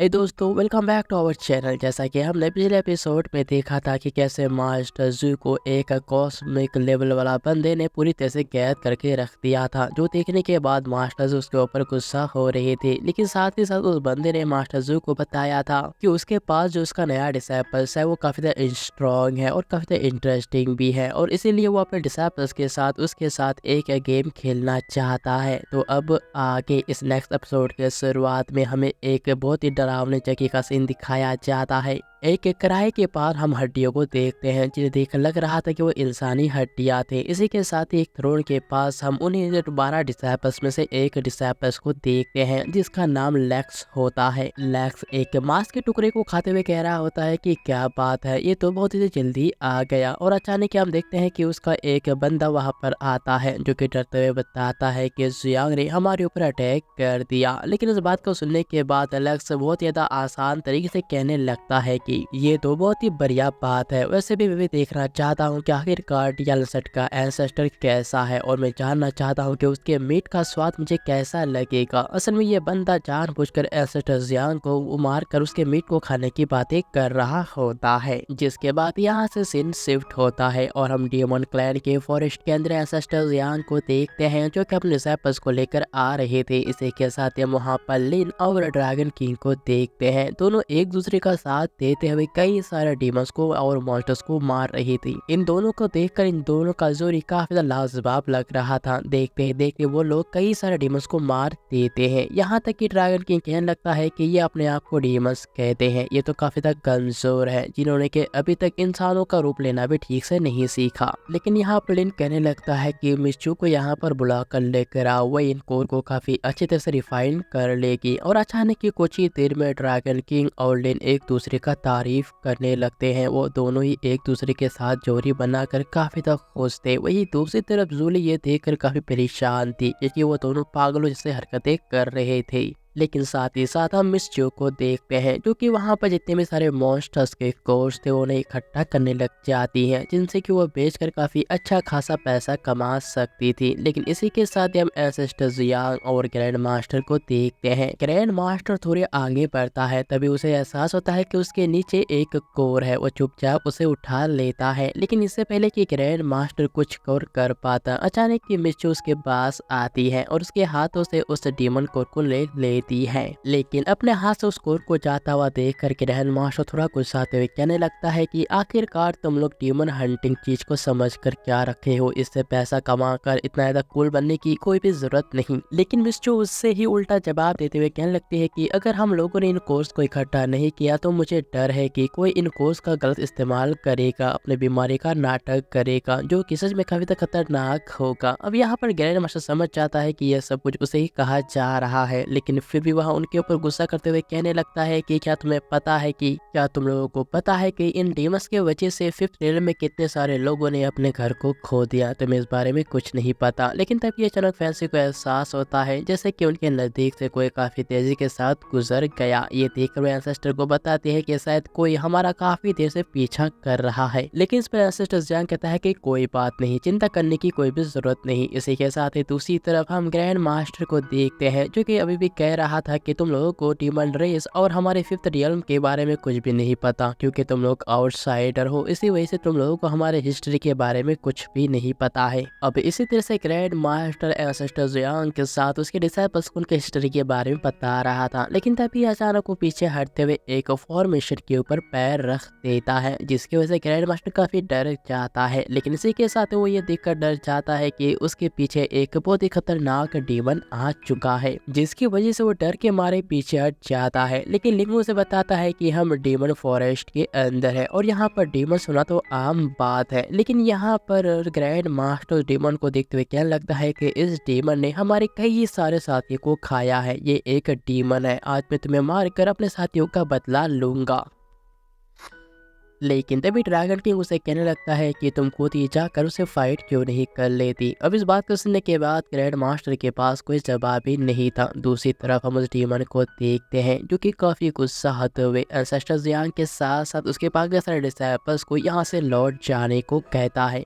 हे दोस्तों, welcome back to our channel. जैसा कि हमने पिछले एपिसोड में देखा था कि कैसे मास्टर जू को एक कॉस्मिक लेवल वाला बंदे ने पूरी तरह से कैद करके रख दिया था, जो देखने के बाद मास्टर जू उसके ऊपर गुस्सा हो रहे थे। लेकिन साथ ही साथ उस बंदे ने मास्टर जू को बताया था कि उसके पास जो उसका नया डिसाइपल्स है वो काफ़ी ज़्यादा स्ट्रॉन्ग है और काफ़ी ज़्यादा इंटरेस्टिंग भी है, और इसीलिए वो अपने डिसाइपल्स के साथ उसके साथ एक गेम खेलना चाहता है। तो अब आगे इस नेक्स्ट एपिसोड के शुरुआत में हमें एक बहुत ही डरावने जगह का सीन दिखाया जाता है। एक किराए के पार हम हड्डियों को देखते हैं, जिन्हें देख लग रहा था कि वो इंसानी हड्डियां थे। इसी के साथ ही एक थ्रोन के पास हम उन्हीं 12 डिसाइपल्स में से एक डिसाइपल्स को देखते हैं, जिसका नाम लेक्स होता है। लेक्स एक मांस के टुकड़े को खाते हुए कह रहा होता है कि क्या बात है, ये तो बहुत ही जल्दी आ गया। और अचानक हम देखते हैं कि उसका एक बंदा वहां पर आता है, जो कि डरते हुए बताता है कि जियांग ने हमारे ऊपर अटैक कर दिया। लेकिन इस बात को सुनने के बाद लेक्स बहुत ज्यादा आसान तरीके से कहने लगता है कि ये तो बहुत ही बढ़िया बात है। वैसे भी मैं भी देखना चाहता हूँ कि आखिरकार डियालसेट का एंसेस्टर कैसा है, और मैं जानना चाहता हूँ कि उसके मीट का स्वाद मुझे कैसा लगेगा। असल में ये बंदा जानबूझकर एंसेस्टर जियांग को मार कर उसके मीट को खाने की बातें कर रहा होता है। जिसके बाद यहाँ से सीन शिफ्ट होता है और हम डेमन क्लैन के फॉरेस्ट के अंदर एंसेस्टर जियांग को देखते हैं, जो कि अपने डिसाइपल्स को लेकर आ रहे थे। इसी के साथ हम वहाँ पर लिन और ड्रैगन किंग को देखते हैं। दोनों एक दूसरे का साथ देते हुए कई सारे डीमंस को और मॉन्स्टर्स को मार रही थी। इन दोनों को देखकर इन दोनों का जोड़ी काफी लाजवाब लग रहा था। देखते ही देखते वो लोग कई सारे डीमंस को मार देते हैं। यहाँ तक कि ड्रैगन किंग कहने लगता है कि ये अपने आप को डीमंस कहते हैं, ये तो काफी तक कमजोर है, जिन्होंने के अभी तक इंसानों का रूप लेना भी ठीक से नहीं सीखा। लेकिन यहाँ पर लिन कहने लगता है कि मिच्चू को यहाँ पर बुला कर लेकर आओ, वह इन कोर को काफी अच्छी तरह से रिफाइन कर लेगी। और अचानक ही कुछ ही देर में ड्रैगन किंग और लिन एक दूसरे का तारीफ करने लगते हैं। वो दोनों ही एक दूसरे के साथ जोड़ी बनाकर काफी तक खुश थे। वही दूसरी तरफ जूली ये देखकर काफी परेशान थी, क्योंकि वो दोनों पागलों जैसे हरकतें कर रहे थे। लेकिन साथ ही साथ हम मिस जो को देखते हैं, जो कि वहां पर जितने भी सारे मॉन्स्टर्स के कोर्स थे उन्हें इकट्ठा करने लग जाती हैं, जिनसे कि वो बेचकर काफी अच्छा खासा पैसा कमा सकती थी। लेकिन इसी के साथ हम एंसेस्टर जियांग और ग्रैंड मास्टर को देखते हैं। ग्रैंड मास्टर थोड़े आगे बढ़ता है, तभी उसे एहसास होता है कि उसके नीचे एक कोर है। वो चुपचाप उसे उठा लेता है, लेकिन इससे पहले कि ग्रैंड मास्टर कुछ और कर पाता, अचानक की मिच्चू उसके पास आती है और उसके हाथों से उस डीमन कोर को ले लेती है। लेकिन अपने हाथ से उस कोर को जाता हुआ देख कर ग्रैंड मास्टर थोड़ा गुस्साते हुए कहने लगता है कि आखिरकार तुम लोग डीमन हंटिंग चीज को समझ कर क्या रखे हो, इससे पैसा कमा कर इतना ज्यादा कूल बनने की कोई भी जरूरत नहीं। लेकिन मिच्चू उससे ही उल्टा जवाब देते हुए कहने लगती है कि अगर हम लोगों ने इन कोर्स को इकट्ठा नहीं किया तो मुझे डर है कि कोई इन कोर्स का गलत इस्तेमाल करेगा, अपने बीमारी का नाटक करेगा, जो कि सच में काफी खतरनाक होगा। अब यहाँ पर ग्रैंड मास्टर समझ जाता है कि यह सब कुछ उसे ही कहा जा रहा है, लेकिन फिर भी वह उनके ऊपर गुस्सा करते हुए कहने लगता है कि क्या तुम्हें पता है कि क्या तुम लोगों को पता है कि इन डीमंस के वजह से 5th रेल में कितने सारे लोगों ने अपने घर को खो दिया। तुम्हें इस बारे में कुछ नहीं पता। लेकिन तब ये अचानक फैंसी को एहसास होता है जैसे कि उनके नजदीक से कोई काफी तेजी के साथ गुजर गया। ये देखकर वे एंसेस्टर को बताते हैं कि शायद कोई हमारा काफी देर से पीछा कर रहा है। लेकिन इस पर एंसेस्टर जियांग कहता है कि कोई बात नहीं, चिंता करने की कोई भी जरूरत नहीं। इसी के साथ ही दूसरी तरफ हम ग्रैंड मास्टर को देखते हैं, जो कि अभी भी कह रहा था कि तुम लोगों को डीमन रेस और हमारे 5th रियल्म के बारे में कुछ भी नहीं पता, क्योंकि तुम लोग आउटसाइडर हो। इसी वजह से तुम लोगों को हमारे हिस्ट्री के बारे में कुछ भी नहीं पता है। अब इसी तरह से ग्रैंड मास्टर एंसेस्टर जियांग के साथ उसके डिसाइपल्स को उनके हिस्ट्री के बारे में बता रहा था। लेकिन तभी अचानक वो पीछे हटते हुए एक फॉर्मेशन के ऊपर पैर रख देता है, जिसकी वजह से ग्रैंड मास्टर काफी डर जाता है। लेकिन इसी के साथ वो ये देखकर डर जाता है कि उसके पीछे एक बहुत ही खतरनाक डीमन आ चुका है, जिसकी वजह से वो डर के मारे पीछे हट जाता है। लेकिन लिंग उसे बताता है कि हम डीमन फॉरेस्ट के अंदर है और यहाँ पर डीमन सुना तो आम बात है। लेकिन यहाँ पर ग्रैंड मास्टर डीमन को देखते हुए कहने लगता है कि इस डीमन ने हमारे कई सारे साथियों को खाया है, ये एक डीमन है, आज मैं तुम्हें मार कर अपने साथियों का बदला लूंगा। लेकिन तभी ड्रैगन किंग उसे कहने लगता है कि तुम खुद ही जाकर उसे फाइट क्यों नहीं कर लेती। अब इस बात को सुनने के बाद ग्रैंड मास्टर के पास कोई जवाब ही नहीं था। दूसरी तरफ हम उस डीमन को देखते हैं, जो कि काफी गुस्सा होते हुए एंसेस्टर जियांग के साथ साथ उसके बाकी सारे डिसाइपल्स को यहाँ से लौट जाने को कहता है।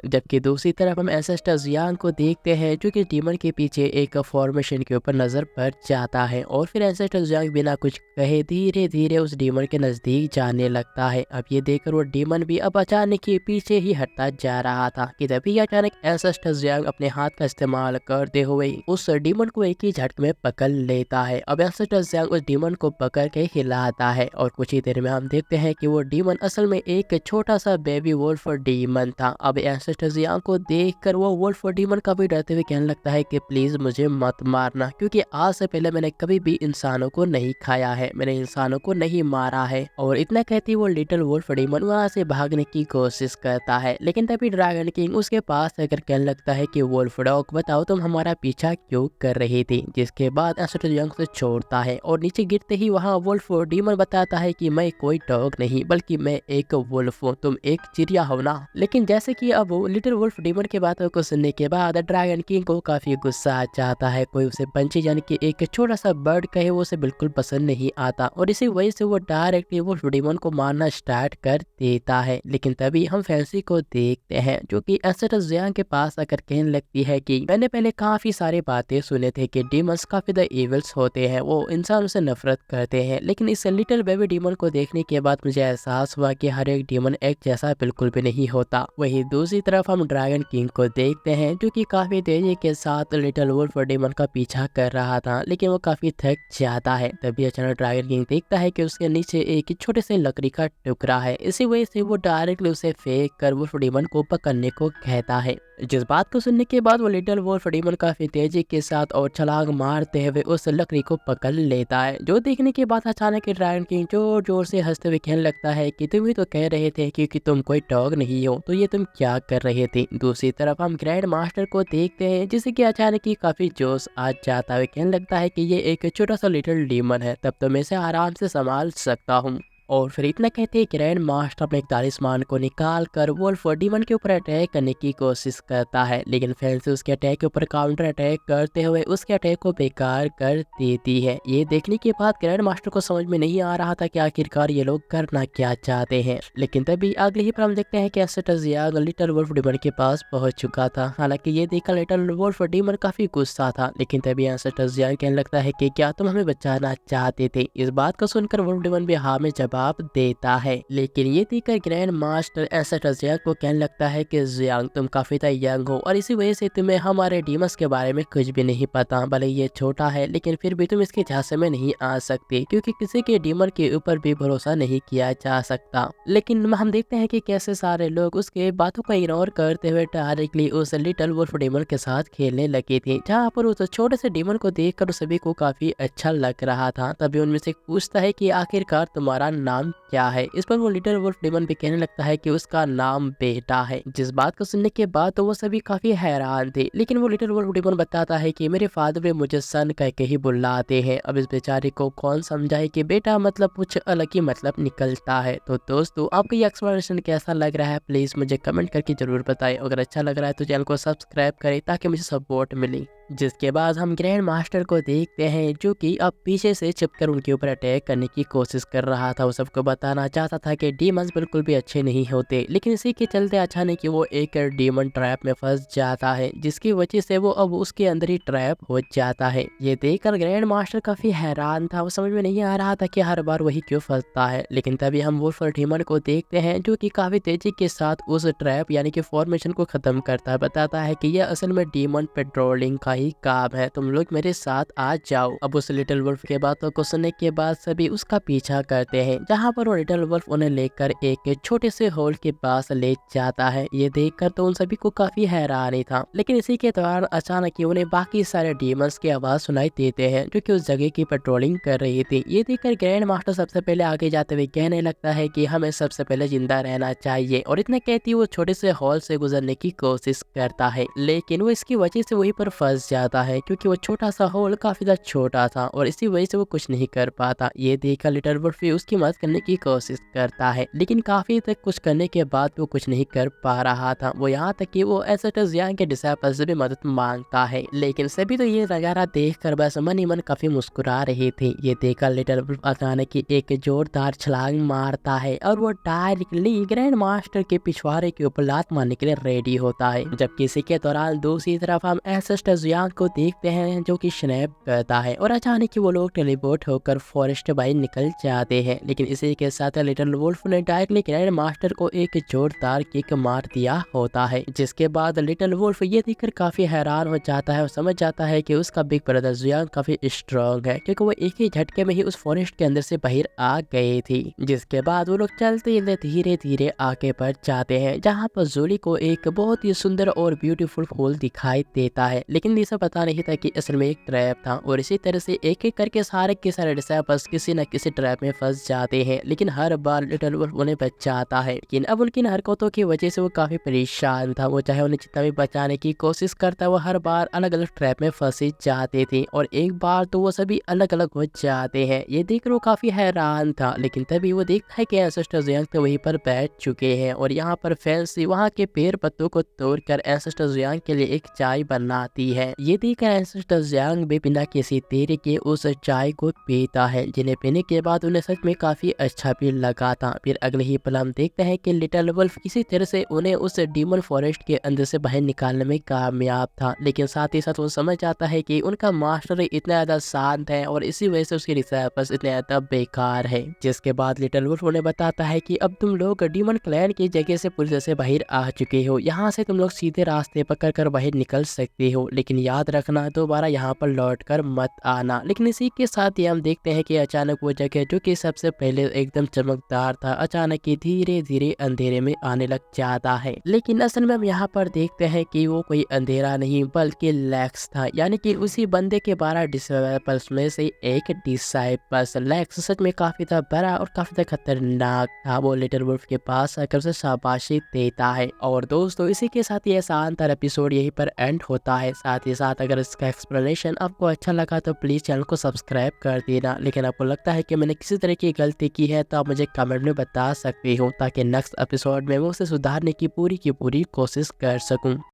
जबकि दूसरी तरफ हम एंसेस्टर जियांग को देखते हैं जो कि डीमन के पीछे एक फॉर्मेशन के ऊपर नजर पड़ जाता है और फिर एंसेस्टर जियांग बिना कुछ कहे धीरे धीरे उस डीमन के नजदीक जाने लगता है। अब ये देखकर वो डीमन भी अब अचानक ही पीछे ही हटता जा रहा था कि तभी अचानक एंसेस्टर जियांग अपने हाथ का इस्तेमाल करते हुए उस डीमन को एक ही झटके में पकड़ लेता है। अब एंसेस्टर जियांग उस डीमन को पकड़ के हिलाता है और कुछ ही देर में हम देखते हैं कि वो डीमन असल में एक छोटा सा बेबी वोल्फ डीमन था। अब एंसेस्टर जियांग को देखकर वो वोल्फ डीमन काफी डरते हुए कहने लगता है कि प्लीज मुझे मत मारना, क्योंकि आज से पहले मैंने कभी भी इंसानों को नहीं खाया है, मैंने इंसानों को नहीं मारा है। और इतना कहती वो लिटिल वोल्फ डीमन वहाँ से भागने की कोशिश करता है, लेकिन तभी ड्रैगन किंग उसके पास आकर कहने लगता है कि वोल्फ डॉग बताओ तुम हमारा पीछा क्यों कर रही थी। जिसके बाद एंसेस्टर जियांग से छोड़ता है और नीचे गिरते ही वहाँ वोल्फ डीमन बताता है कि मैं कोई डॉग नहीं बल्कि मैं एक वुल्फ हूँ, तुम एक चिड़िया हो ना। लेकिन जैसे कि अब लिटिल वुल्फ डीमन की बातों को सुनने के बाद ड्रैगन किंग को काफी गुस्सा आ जाता है। कोई उसे पंछी यानी कि एक छोटा सा बर्ड कहे वो उसे बिल्कुल पसंद नहीं आता और इसी वजह से वो डायरेक्टली वुल्फ डीमन को मारना स्टार्ट कर देता है। लेकिन तभी हम फैंसी को देखते हैं जो कि एंसेस्टर जियांग के पास आकर कहने लगती है कि मैंने पहले काफी सारी बातें सुने थे कि डीमंस काफी द इविल्स होते हैं, वो इंसानों से नफरत करते हैं, लेकिन इस लिटिल बेबी डीमन को देखने के बाद मुझे एहसास हुआ कि हर एक डीमन एक जैसा बिल्कुल भी नहीं होता। वहीं दूसरी तरफ हम ड्रैगन किंग को देखते हैं जो कि काफी तेजी के साथ लिटिल वुल्फ डीमन का पीछा कर रहा था, लेकिन वो काफी थक जाता है। तभी अचानक ड्रैगन किंग देखता है कि उसके नीचे एक छोटे से लकड़ी का टुकड़ा है, इसी वजह से वो डायरेक्टली उसे फेंक कर वुल्फ डीमन को पकड़ने को कहता है। जिस बात को सुनने के बाद वो लिटिल वुल्फ डीमन काफी तेजी के साथ और छलांग मारते हुए उस लकड़ी को पकड़ लेता है, जो देखने के बाद अचानक ड्रैगन किंग जोर जोर से हंसते हुए कहने लगता है कि तुम ही तो कह रहे थे कि तुम कोई डॉग नहीं हो, तो ये तुम क्या कर रहे थे। दूसरी तरफ हम ग्रैंड मास्टर को देखते हैं जिसे कि अचानक ही काफी जोश आ जाता है, कहने लगता है कि ये एक छोटा सा लिटिल डीमन है, तब तो मैं इसे आराम से संभाल सकता हूँ। और फिर इतना कहते हैं ग्रैंड मास्टर अपने तालिस्मान को निकाल कर वुल्फ डीमन के ऊपर अटैक करने की कोशिश करता है, लेकिन फैंसी उसके अटैक के ऊपर काउंटर अटैक करते हुए उसके अटैक को बेकार कर देती है। ये देखने के बाद ग्रैंड मास्टर को समझ में नहीं आ रहा था कि आखिरकार ये लोग करना क्या चाहते हैं। लेकिन तभी अगले ही पर हम देखते हैं कि ancestor Jiang little wolf demon के पास पहुंच चुका था। हालांकि ये देखकर लिटिल वुल्फ डीमन काफी गुस्सा था, लेकिन तभी एंसेस्टर जियांग कहने लगता है कि क्या तुम हमें बचाना चाहते थे। इस बात को सुनकर वुल्फ डीमन भी हाँ में जवाब देता है, लेकिन ये देखकर ग्रैंड मास्टर एंसेस्टर जियांग को कहने लगता है कि जियांग तुम काफी यंग हो और इसी वजह से तुम्हें हमारे डीमंस के बारे में कुछ भी नहीं पता। भले ये छोटा है लेकिन फिर भी तुम इसके झांसे में नहीं आ सकते, क्योंकि किसी के डीमन के ऊपर भी भरोसा नहीं किया जा सकता। लेकिन हम देखते हैं कि कैसे सारे लोग उसके बातों को इग्नोर करते हुए डायरेक्टली उस लिटिल वुल्फ डीमन के साथ खेलने लगे थे, जहाँ पर उस छोटे से डीमन को देखकर सभी को काफी अच्छा लग रहा था। तभी उनमें से पूछता है कि आखिरकार तुम्हारा नाम क्या है। इस पर वो लिटिल वुल्फ डीमन भी कहने लगता है कि उसका नाम बेटा है। जिस बात को सुनने के बाद तो वो सभी काफी हैरान थे, लेकिन वो लिटिल वुल्फ डीमन बताता है कि मेरे फादर भी मुझे सन कह के ही बुलाते हैं। अब इस बेचारे को कौन समझाए कि बेटा मतलब कुछ अलग ही मतलब निकलता है। तो दोस्तों आपको ये एक्सप्लेनेशन कैसा लग रहा है प्लीज मुझे कमेंट करके जरूर बताएं। अगर अच्छा लग रहा है तो चैनल को सब्सक्राइब करें ताकि मुझे सपोर्ट मिले। जिसके बाद हम ग्रैंड मास्टर को देखते हैं जो कि अब पीछे से छिपकर उनके ऊपर अटैक करने की कोशिश कर रहा था। वो सबको बताना चाहता था कि डीमंस बिल्कुल भी अच्छे नहीं होते, लेकिन इसी के चलते अचानक वो एक डीमन ट्रैप में फंस जाता है, जिसकी वजह से वो अब उसके अंदर ही ट्रैप हो जाता है। ये देखकर ग्रैंड मास्टर काफी हैरान था, वो समझ में नहीं आ रहा था कि हर बार वही क्यों फंसता है। लेकिन तभी हम वुल्फ डीमन को देखते हैं जो कि काफी तेजी के साथ उस ट्रैप यानी कि फॉर्मेशन को खत्म करता है। बताता है कि यह असल में डीमन पेट्रोलिंग का ही काम है, तुम लोग मेरे साथ आ जाओ। अब उस लिटिल वुल्फ के बातों को सुनने के बाद सभी उसका पीछा करते हैं, जहाँ पर वो लिटिल वुल्फ उन्हें लेकर एक छोटे से होल के पास ले जाता है। ये देखकर तो उन सभी को काफी हैरानी था, लेकिन इसी के दौरान अचानक ही उन्हें बाकी सारे डीमंस की आवाज सुनाई देते हैं जो कि उस जगह की पेट्रोलिंग कर रही थी। ये देखकर ग्रैंड मास्टर सबसे पहले आगे जाते हुए कहने लगता है कि हमें सबसे पहले जिंदा रहना चाहिए, और इतना कहती वो छोटे से हॉल से गुजरने की कोशिश करता है, लेकिन वो इसकी वजह से वहीं पर फंस फंस जाता है क्योंकि वो छोटा सा होल काफी ज़्यादा छोटा था और इसी वजह से वो कुछ नहीं कर पाता। ये देखकर लिटिल वुल्फ भी उसकी मदद करने की कोशिश करता है, लेकिन काफी तक कुछ करने के बाद वो कुछ नहीं कर पा रहा था। वो यहाँ तक कि वो एसेटस यांग के डिसाइपल से भी मदद मांगता है, लेकिन सभी तो ये नजारा देखकर बस मन ही मन काफी मुस्कुरा रहे थे। ये देखकर लिटिल वुल्फ अचानक ही एक जोरदार छलांग मारता है और वो डायरेक्टली ग्रैंड मास्टर के पिछवाड़े के ऊपर लात मारने के लिए रेडी होता है। जबकि इसी के दौरान दूसरी तरफ हम एसेटस यांग को देखते हैं जो कि स्नैप करता है और अचानक ही वो लोग टेलीपोर्ट होकर फॉरेस्ट बाहर निकल जाते हैं। लेकिन इसी के साथ लिटिल वुल्फ ने डायरेक्टली ग्रैंड मास्टर को एक जोरदार किक मार दिया होता है, जिसके बाद लिटिल वुल्फ ये देखकर काफी हैरान हो जाता है और समझ जाता है कि उसका बिग ब्रदर जुयांग काफी स्ट्रॉन्ग है क्योंकि वो एक ही झटके में ही उस फॉरेस्ट के अंदर से बाहर आ गए थे। जिसके बाद वो लोग चलते धीरे धीरे आगे बढ़ जाते हैं जहाँ पर जूली को एक बहुत ही सुंदर और ब्यूटीफुल फूल दिखाई देता है, लेकिन इसे पता नहीं था कि असल में एक ट्रैप था। और इसी तरह से एक एक करके सारे के सारे डिसाइपल्स किसी न किसी ट्रैप में फंस जाते हैं, लेकिन हर बार लिटिल वुल्फ उन्हें बचाता है। लेकिन अब उनकी हरकतों की वजह से वो काफी परेशान था। वो चाहे उन्हें जितना भी बचाने की कोशिश करता, वो हर बार अलग अलग ट्रैप में फंसे जाते थे और एक बार तो वो सभी अलग अलग हो जाते हैं। ये देखकर वो काफी हैरान था, लेकिन तभी वो देखता है कि एंसेस्टर जुयांग तो वहीं पर बैठ चुके हैं और यहाँ पर फैंसी वहाँ के पेड़ पत्तों को तोड़कर एंसेस्टर जुयांग के लिए एक चाय बनाती है। ये देखकर एंसेस्टर जुयांग भी बिना किसी देरी के उस चाय को पीता है, जिन्हें पीने के बाद उन्हें सच में काफी अच्छा भी लगा था। फिर अगले ही पल हम देखते हैं कि लिटिल वुल्फ किसी तरह से उन्हें उस डीमन फॉरेस्ट के अंदर से बाहर निकालने में कामयाब था, लेकिन साथ ही साथ वो समझ जाता है कि उनका मास्टर इतना ज्यादा शांत है और इसी वजह से उसके डिसाइपल्स इतने ज्यादा बेकार है। जिसके बाद लिटिल वुल्फ उन्हें बताता है कि अब तुम लोग डीमन क्लैन की जगह से पूरी तरह से बाहर आ चुके हो, यहाँ से तुम लोग सीधे रास्ते पकड़ कर बाहर निकल सकते हो, लेकिन याद रखना दोबारा यहाँ पर लौट कर मत आना। लेकिन इसी के साथ ही हम देखते हैं कि अचानक वो जगह जो कि सबसे पहले एकदम चमकदार था, अचानक ही धीरे धीरे अंधेरे में आने लग जाता है। लेकिन असल में हम यहाँ पर देखते हैं कि वो कोई अंधेरा नहीं बल्कि लैक्स था, यानी कि उसी बंदे के 12 डिसाइपल्स में से एक डिसाइपल्स। लैक्स सच में काफी था बड़ा और काफी था खतरनाक था। वो लिटिल वुल्फ के पास आकर उसे शाबाशी देता है। और दोस्तों इसी के साथ ये शानदार एपिसोड यहीं पर एंड होता है। साथ ही साथ अगर इसका एक्सप्लेनेशन आपको अच्छा लगा तो प्लीज चैनल को सब्सक्राइब कर देना। लेकिन आपको लगता है कि मैंने किसी तरह की गलती की है तो आप मुझे कमेंट में बता सकते हो, ताकि नेक्स्ट एपिसोड में मैं उसे सुधारने की पूरी कोशिश कर सकूं।